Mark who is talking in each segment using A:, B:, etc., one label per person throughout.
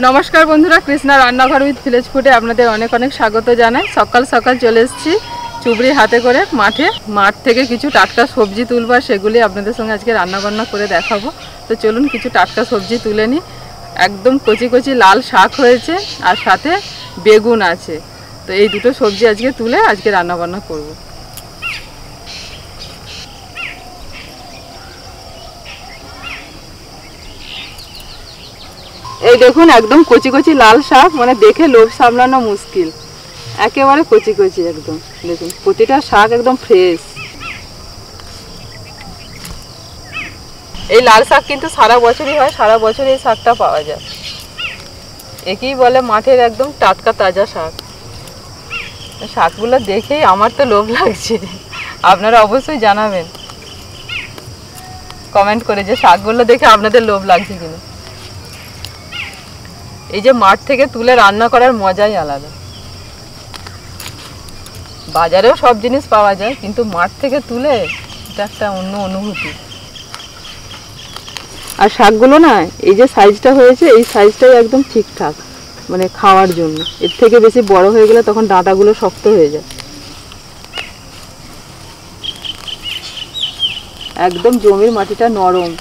A: নমস্কার বন্ধুরা, কৃষ্ণা রান্নাঘর উইথ ভিলেজ ফুডে আপনাদের অনেক অনেক স্বাগত জানাই। সকাল সকাল চলে এসেছি চুবড়ি হাতে করে মাঠ থেকে কিছু টাটকা সবজি তুলবো, সেগুলি আপনাদের সঙ্গে আজকে রান্নাবান্না করে দেখাবো। তো চলুন কিছু টাটকা সবজি তুলে নিই। একদম কচি কচি লাল শাক হয়েছে আর সাথে বেগুন আছে। তো এই দুটো সবজি আজকে তুলে আজকে রান্নাবান্না করব। এই দেখুন একদম কচি কচি লাল শাক, মানে দেখে লোভ সামলানো মুশকিল। একেবারে কচি কচি একদম, দেখুন প্রতিটা শাক একদম ফ্রেশ। এই লাল শাক কিন্তু সারা বছরই হয়, সারা বছর এই শাকটা পাওয়া যায়। একেই বলে মাঠের একদম টাটকা তাজা শাক। শাকগুলো দেখেই আমার তো লোভ লাগছে। আপনারা অবশ্যই জানাবেন কমেন্ট করে যে শাকগুলো দেখে আপনাদের লোভ লাগছে কিনা। এই যে মাঠ থেকে তুলে রান্না করার মজাই আলাদা। বাজারেও সব জিনিস পাওয়া যায়, কিন্তু মাঠ থেকে তুলে এটা একটা অন্য অনুভূতি। আর শাকগুলো না, এই যে সাইজটা হয়েছে, এই সাইজটাই একদম ঠিকঠাক, মানে খাওয়ার জন্য। এর থেকে বেশি বড় হয়ে গেলে তখন ডাঁটাগুলো শক্ত হয়ে যায়। একদম জমির মাটিটা নরম,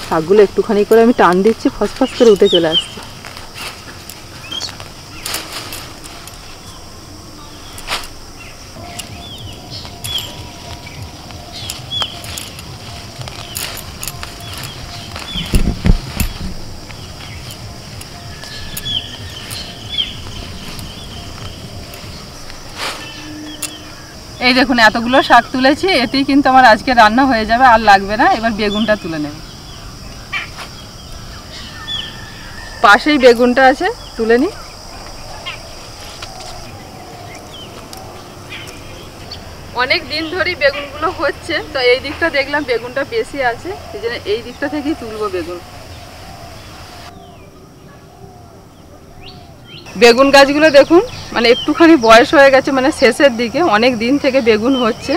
A: শাকগুলো একটুখানি করে আমি টান দিচ্ছি, ফসফস করে উঠে চলে আসছে। এই দেখুন এতগুলো শাক তুলেছি, এতেই কিন্তু আমার আজকে রান্না হয়ে যাবে, আর লাগবে না। এবার বেগুনটা তুলে নেব। পাশেই বেগুনটা আছে, তুলে নিই। অনেক দিন ধরেই বেগুনগুলো হচ্ছে, তো এই দিকটা দেখলাম বেগুনটা বেশি আছে, এই জন্য এই দিকটা থেকেই তুলবো বেগুন। বেগুন গাছগুলো দেখুন, মানে একটুখানি বয়স হয়ে গেছে, মানে শেষের দিকে। অনেক দিন থেকে বেগুন হচ্ছে,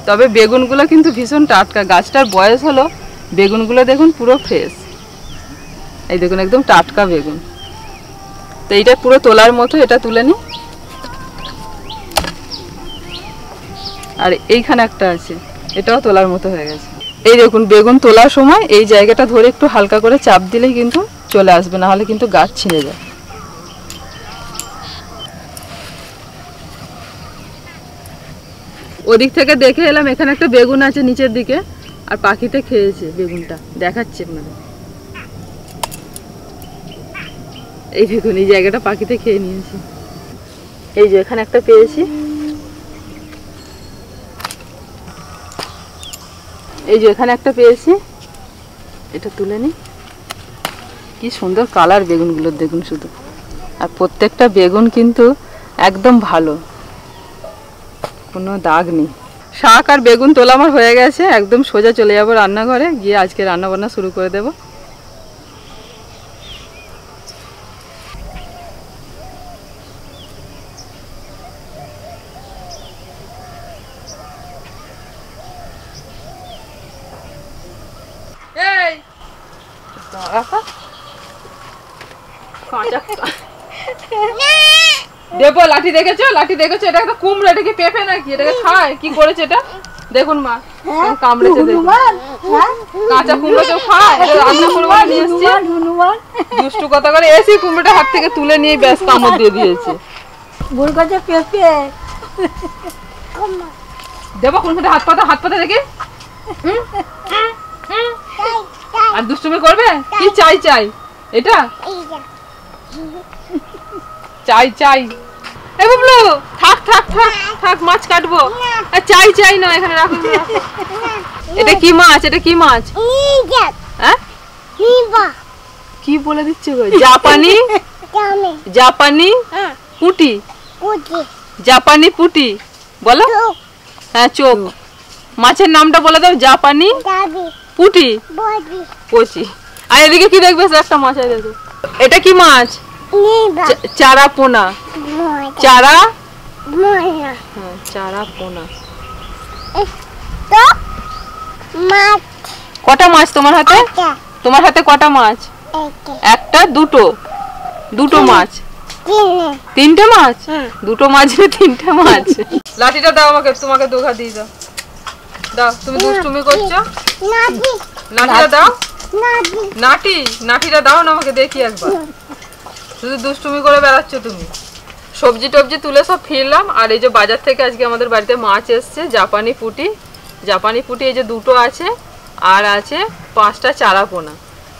A: তবে বেগুনগুলো কিন্তু ভীষণ টাটকা। গাছটার বয়স হলো, বেগুনগুলো দেখুন পুরো ফ্রেশ। এই দেখুন একদম টাটকা বেগুন। তো এইটা পুরো তোলার মতো, এটা তুলে নিই। আর এইখানে একটা আছে, এটাও তোলার মতো হয়ে গেছে। এই দেখুন বেগুন তোলার সময় এই জায়গাটা ধরে একটু হালকা করে চাপ দিলেই কিন্তু চলে আসবে, না হলে কিন্তু গাছ ছিঁড়ে যায়। ওদিক থেকে দেখে এলাম, এখানে একটা বেগুন আছে নিচের দিকে, আর পাখিতে খেয়েছে বেগুনটা, দেখাচ্ছে আপনাদের। এই দেখুন এই জায়গাটা পাখিতে খেয়ে নিয়েছে। এই যে এখানে একটা পেয়েছি, এই যে এখানে একটা পেয়েছি, এটা তুলে নিই। কি সুন্দর কালার বেগুনগুলোর দেখুন শুধু। আর প্রত্যেকটা বেগুন কিন্তু একদম ভালো, কোনো দাগ নেই। শাক আর বেগুন তোলা আমার হয়ে গেছে, একদম সোজা চলে যাবো রান্নাঘরে, গিয়ে আজকে রান্নাবান্না শুরু করে দেব। দেবো লাঠি, দেখেছো লাঠি দেখেছো? এটা একটা কুমড়ো, এটা কি পেঁপে নাকি? এটাকে খায়? কি করেছে এটা দেখুন মা, কামড়েছে। কাঁচা কুমড়ো কেউ খায়? রান্না করবো নিয়ে এসছি, দুষ্টু কথা করে এসি কুমড়োটা হাত থেকে তুলে নিয়ে ব্যাস কামড় দিয়ে দিয়েছে। দেবো কুমড়োটা, হাত পাতা দেখে। আর দুষ্টুমি করবে? কি চাই চাই এটা চাই। এ বাবলু, থাক থাক থাক থাক, মাছ কাটবো। চাই না, এখানে রাখো। এটা কি মাছ? এটা কি মাছ? হ্যাঁ কি বলে দিচ্ছে গো? জাপানি পুঁটি। জাপানি পুঁটি বলো। হ্যাঁ চোখ। মাছের নামটা বলে দাও। জাপানি পুঁটি কচি। আর এদিকে কি দেখবে? একটা মাছ আছে, এটা কি মাছ? চারা পোনা। চারা পোনা। কটা মাছ তোমার হাতে? তোমার হাতে কটা মাছ? একটা দুটো দুটো মাছ, তিনটে মাছ, দুটো মাছ তিনটে মাছ। লাঠিটা দাও আমাকে, তোমাকে দুঘা দিয়ে দাও। দাও, তুমি দুষ্টুমি করছো। লাঠিটা দাও। নাঠিটা দাও না আমাকে, দেখি একবার। শুধু দুষ্টুমি করে বেড়াচ্ছ তুমি। সবজি টবজি তুলে সব ফিরলাম। আর এই যে বাজার থেকে আজকে আমাদের বাড়িতে মাছ এসছে, জাপানি পুঁটি। এই যে দুটো আছে, আর আছে 5টা চারাপোনা।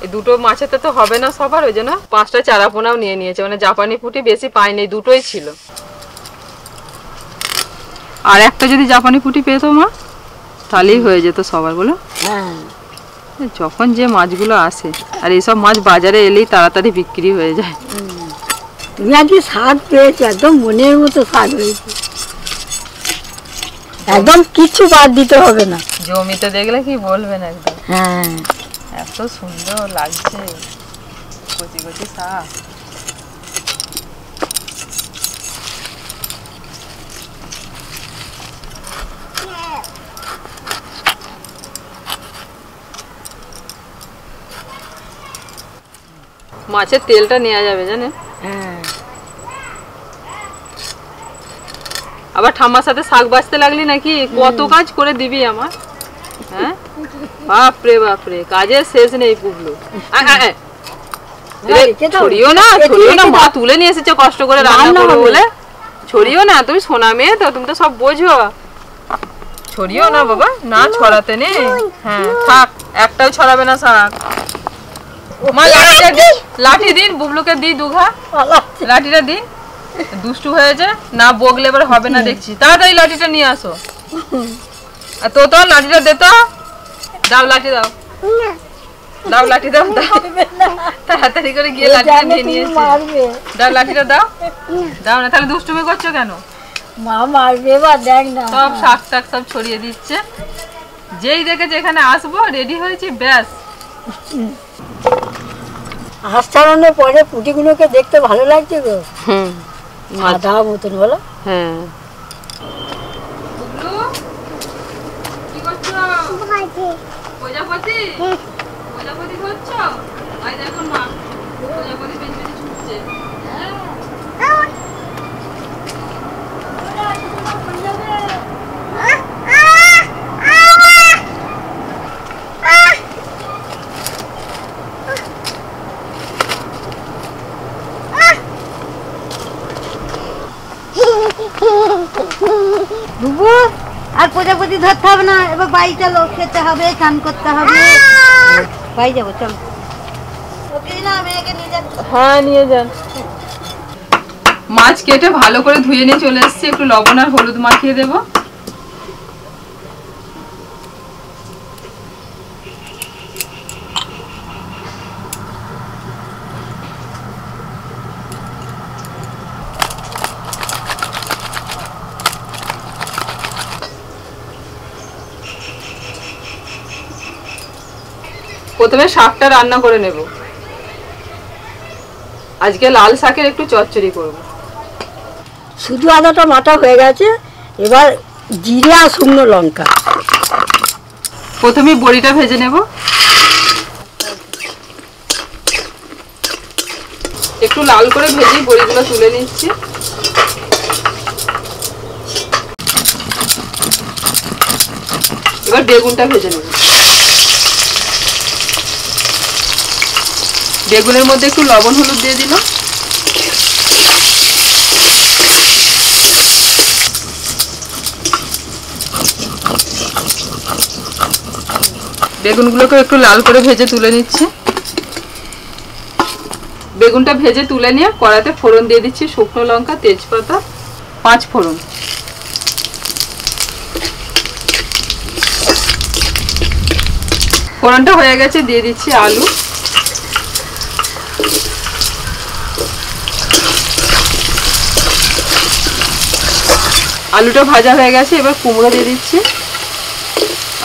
A: এই দুটো মাছেতে তো হবে না সবার, ওই জন্য 5টা চারাপোনাও নিয়ে নিয়েছে। মানে জাপানি পুঁটি বেশি পাইনি, দুটোই ছিল। আর একটা যদি জাপানি পুঁটি পেতো মা, তাহলেই হয়ে যেত সবার, বলো। যখন যে মাছগুলো আসে, আর এইসব মাছ বাজারে এলেই তাড়াতাড়ি বিক্রি হয়ে যায়।
B: তুমি আজকে স্বাদ পেয়েছো, একদম মনের মতো স্বাদ হয়েছে, একদম কিছু বাদ দিতে হবে না।
A: জমিতে দেখলে কি বলবেন একদম।
B: হ্যাঁ,
A: এত সুন্দর লাগছে, কচি কচি শাক। মাছের তেলটা নেওয়া যাবে জানেন।
B: হ্যাঁ,
A: আবার ঠাম্মার সাথে শাক বাঁচতে লাগলি নাকি? কত কাজ করে দিবি আমার। হ্যাঁ, বাপরে বাপরে, কাজের শেষ নেই পুবলু। ছড়িও না, মা তুলে নিয়ে এসেছে কষ্ট করে রান্না করবো বলে। ছড়িও না, তুমি সোনা মেয়ে তো, তুমি তো সব বোঝো। ছড়িও না বাবা, না ছড়াতে নেই। হ্যাঁ থাক, একটাও ছড়াবে না শাক। মা লাঠি দিন, বুবলুকে দিই দুঘা, লাঠিটা দিন। দুষ্টু হয়েছে না, বগলে এবার হবে না দেখছি। তাড়াতাড়ি লাঠিটা নিয়ে আসো। আর তো লাঠিটা দে তো, দাও লাঠি দাও, দাও লাঠি দাও, তাড়াতাড়ি করে গিয়ে লাঠিটা নিয়ে নিয়ে দাও, লাঠিটা দাও। দাও না, তাহলে দুষ্টুমি করছো কেন?
B: মা মারবে বা, দেখ না।
A: সব শাক টাক সব ছড়িয়ে দিচ্ছে। যেই দেখে যেখানে আসবো রেডি হয়েছি, ব্যাস।
B: হাঁস ছাড়ানোর পরে পুঁটিগুলোকে দেখতে ভালো লাগছে গো। সাদা মতন, বলো।
A: হ্যাঁ, প্রজাপতি করছো? দেখুন মা, প্রজাপতি পেছনে ছুটছে।
B: বুবু, আর প্রজাপতি ধরতে হবে না, এবার বাড়ি চলো, খেতে হবে, স্নান করতে হবে। বাড়ি যাবো, চলো।
A: হ্যাঁ নিয়ে যান। মাছ কেটে ভালো করে ধুয়ে নিয়ে চলে এসেছি, একটু লবণ আর হলুদ মাখিয়ে দেব। প্রথমে শাকটা রান্না করে নেব। আজকে লাল শাকের একটু চচ্চড়ি করব।
B: শুধু আদাটা বাটা হয়ে গেছে, এবার জিরে আর শুকনো লঙ্কা।
A: প্রথমে বড়িটা ভেজে নেব। একটু লাল করে ভেজে বড়িগুলো তুলে নিচ্ছি। এবার বেগুনটা ভেজে নেব। বেগুনের মধ্যে একটু লবণ হলুদ দিয়ে দিলাম। বেগুনগুলোকে একটু লাল করে ভেজে তুলে নিচ্ছি। বেগুনটা ভেজে তুলে নিয়ে কড়াইতে ফোড়ন দিয়ে দিচ্ছি, শুকনো লঙ্কা, তেজপাতা, 5 ফোড়ন। ফোড়নটা হয়ে গেছে, দিয়ে দিচ্ছি আলু। আলুটা ভাজা হয়ে গেছে, এবার কুমড়ো দিয়ে দিচ্ছি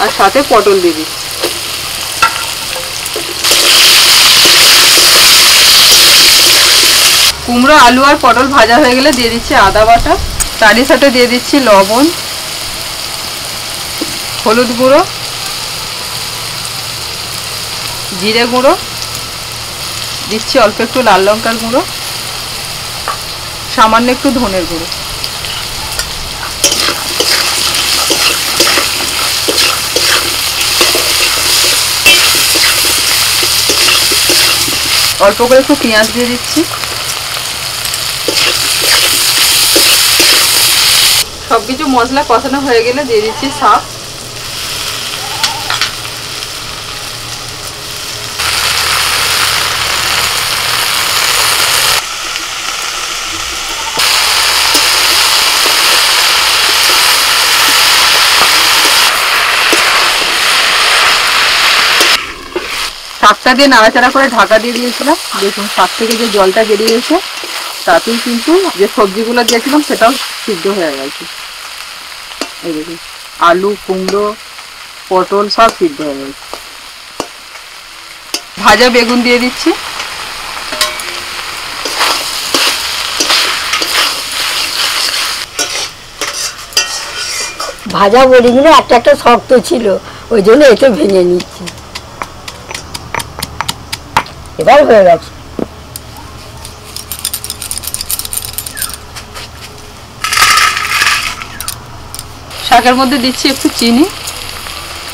A: আর সাথে পটল দিয়ে দিচ্ছি। কুমড়ো, আলু আর পটল ভাজা হয়ে গেলে দিয়ে দিচ্ছি আদা বাটা, তারই সাথে দিয়ে দিচ্ছি লবণ, হলুদ গুঁড়ো, জিরে গুঁড়ো, দিচ্ছি অল্প একটু লাল লঙ্কার গুঁড়ো, সামান্য একটু ধনের গুঁড়ো, অল্প করে একটু পেঁয়াজ দিয়ে দিচ্ছি। সবকিছু মশলা কষানো হয়ে গেলে দিয়ে দিচ্ছি শাক। শাকটা দিয়ে নাড়াচাড়া করে ঢাকা দিয়ে দিয়েছিলাম। দেখুন শাক থেকে যে জলটা বেরিয়েছে তাতেই কিন্তু যে সবজিগুলো দিয়েছিলাম সেটাও সিদ্ধ হয়ে গেছে। এই দেখুন আলু, কুমড়ো, পটল সব সিদ্ধ হয়ে গেছে। ভাজা বেগুন দিয়ে দিচ্ছি।
B: ভাজা বড়িগুলো একটা একটা শক্ত ছিল, ওই জন্য একটু ভেঙে নিচ্ছি। এবার হয়ে গেছে।
A: শাকের মধ্যে দিচ্ছি একটু চিনি,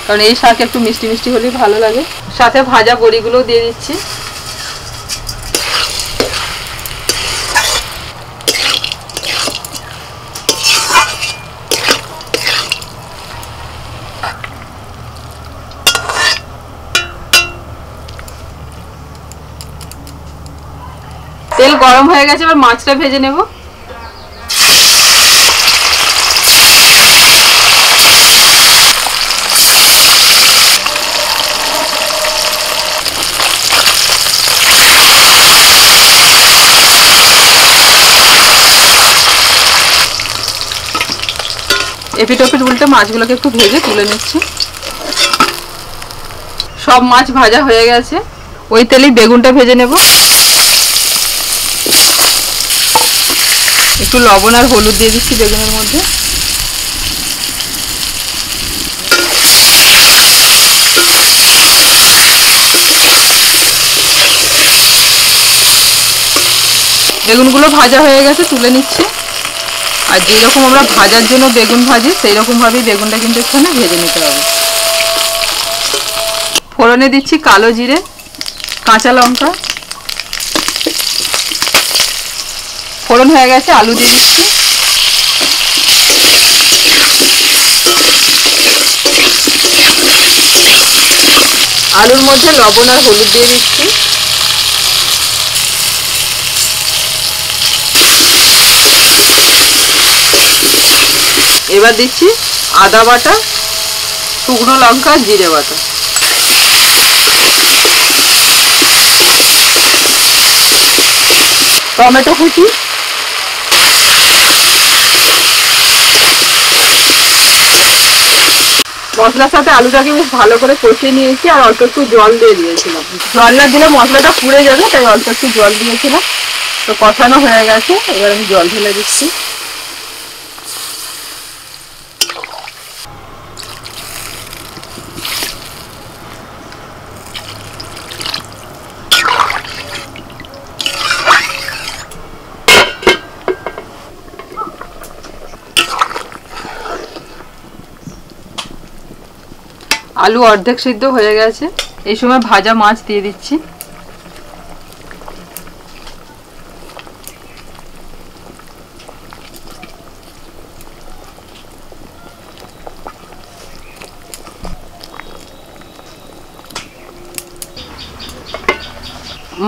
A: কারণ এই শাক একটু মিষ্টি মিষ্টি হলেই ভালো লাগে। সাথে ভাজা বড়িগুলো দিয়ে দিচ্ছি। তেল গরম হয়ে গেছে, এবার মাছটা ভেজে নেব। এপিট ওপিট উল্টে মাছগুলোকে একটু ভেজে তুলে নিচ্ছি। সব মাছ ভাজা হয়ে গেছে, ওই তেলেই বেগুনটা ভেজে নেব। একটু লবণ আর হলুদ দিয়ে দিচ্ছি বেগুনের মধ্যে। বেগুনগুলো ভাজা হয়ে গেছে, তুলে নিচ্ছি। আর যেরকম আমরা ভাজার জন্য বেগুন ভাজি সেই রকম ভাবেই বেগুনটা কিন্তু এখানে ভেজে নিতে হবে। ফোড়নে দিচ্ছি কালো জিরে, কাঁচা লঙ্কা। ফোড়ন হয়ে গেছে, আলু দিয়ে দিচ্ছি। আলুর মধ্যে লবণ আর হলুদ দিয়ে দিচ্ছি। এবার দিচ্ছি আদা বাটা, শুকনো লঙ্কা, জিরে বাটা। টমেটো কুচি, মশলার সাথে আলুটাকে বেশ ভালো করে কষিয়ে নিয়েছি আর অল্প একটু জল দিয়ে দিয়েছিলাম। জল না দিলে মশলাটা পুড়ে যাবে, তাই অল্প একটু জল দিয়েছিলাম। তো কষানো হয়ে গেছে, এবার আমি জল ঢেলে দিচ্ছি। আলু অর্ধেক সিদ্ধ হয়ে গেছে, এই সময় ভাজা মাছ দিয়ে দিচ্ছি।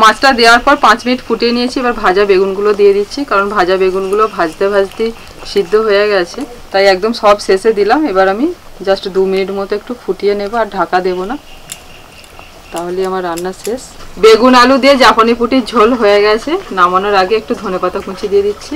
A: মাছটা দেওয়ার পর 5 মিনিট ফুটিয়ে নিয়েছি। এবার ভাজা বেগুনগুলো দিয়ে দিচ্ছি, কারণ ভাজা বেগুনগুলো ভাজতে ভাজতে সিদ্ধ হয়ে গেছে, তাই একদম সব শেষে দিলাম। এবার আমি জাস্ট 2 মিনিট মতো একটু ফুটিয়ে নেব, আর ঢাকা দেব না, তাহলে আমার রান্না শেষ। বেগুন আলু দিয়ে জাপানি পুটির ঝোল হয়ে গেছে। নামানোর আগে একটু ধনেপাতা কুচি দিয়ে দিচ্ছি।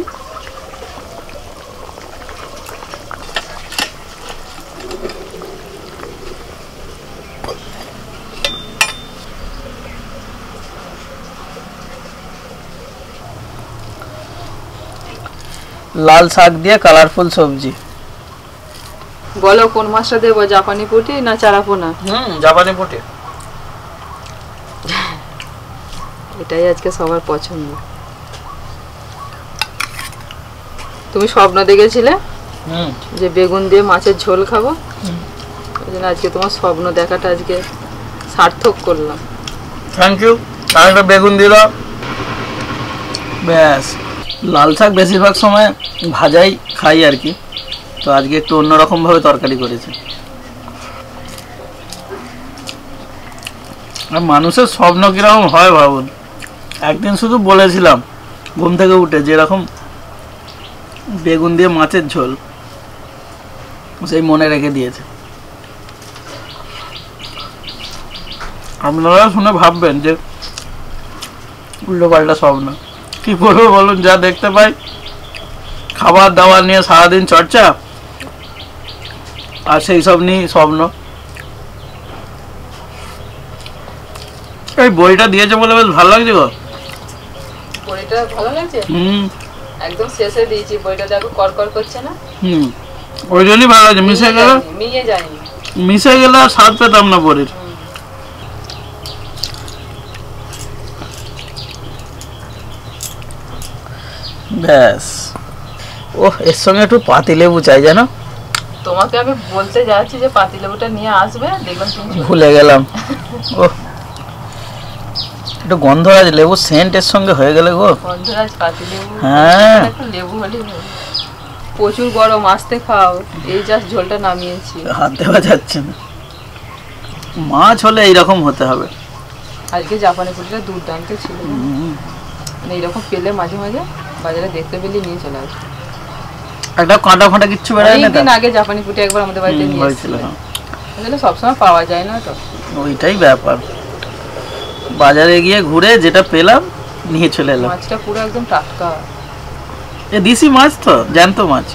C: লাল শাক দিয়ে কালারফুল সবজি।
A: বলো কোন মাছটা দেবো, জাপানি পুটি না চারাপোনা?
C: জাপানি পুটি।
A: এটাই আজকে সবার পছন্দ। তুমি স্বপ্ন দেখেছিলে
C: হুম
A: যে বেগুন দিয়ে মাছের ঝোল খাবো, ওই জন্য আজকে তোমার স্বপ্ন দেখাটা আজকে সার্থক করলাম।
C: Thank you. আর একটা বেগুন দিল, ব্যাস। লাল শাক বেশিরভাগ সময় ভাজাই খাই আর কি, তো আজকে একটু অন্যরকম ভাবে তরকারি করেছে। আর মানুষের স্বপ্ন কিরকম হয় ভাবুন। একদিন শুধু বলেছিলাম ঘুম থেকে উঠে যে এরকম বেগুন দিয়ে মাছের ঝোল, সেই মনে রেখে দিয়েছে। আপনারা শুনে ভাববেন যে উল্টো পাল্টা স্বপ্ন। কি করবো বলুন, যা দেখতে পাই, খাবার দাবার নিয়ে সারাদিন চর্চা, আর সেই সব নিয়ে স্বপ্ন। এই বইটা দিয়েছে বলে বেশ ভালো লাগছে গো।
A: বইটা ভালো লাগছে,
C: হুম
A: একদম শেষে দিয়েছি বইটা, দেখো করকর করছে না।
C: হুম, ওই জন্যই ভালো লাগছে। মিশে গেলে,
A: মিয়ে যায়নি,
C: মিশে গেলে আর স্বাদ পেতাম না বইয়ের। ব্যাস। ও এর সঙ্গে একটু পাতিলেবু চাই জানো।
A: তোমাকে আমি বলতে যাচ্ছি যে পাতিলেবুটা নিয়ে আসবে, দেখলাম তুমি
C: ভুলে গেলাম। ও একটু গন্ধরাজ লেবু সেন্টের সঙ্গে হয়ে গেলে গো।
A: গন্ধরাজ পাতিলেবু,
C: হ্যাঁ।
A: একটু লেবু হলেই হবে। প্রচুর গরম, আসতে খাও। এই জাস্ট ঝোলটা নামিয়েছি।
C: হাত দেওয়া যাচ্ছে না। মাছ হলে এইরকম হতে হবে।
A: আজকে জাপানি পুটিটা দুর্দান্ত ছিল, মানে এইরকম পেলে মাঝে মাঝে বাজারে দেখতে পেলে নিয়ে চলে আসবে।
C: একটা কাঁটা ফাঁটা কিচ্ছু বেড়ায় না।
A: অনেকদিন আগে জাপানি পুটি একবার আমাদের বাড়িতে নিয়ে
C: হয়েছিল,
A: এসেছিল, আসলে সবসময় পাওয়া যায় না তো।
C: ওইটাই ব্যাপার। বাজারে গিয়ে ঘুরে যেটা পেলাম নিয়ে চলে এলাম।
A: মাছটা পুরো একদম টাটকা।
C: এ দেশি মাছ তো, জ্যান্ত মাছ।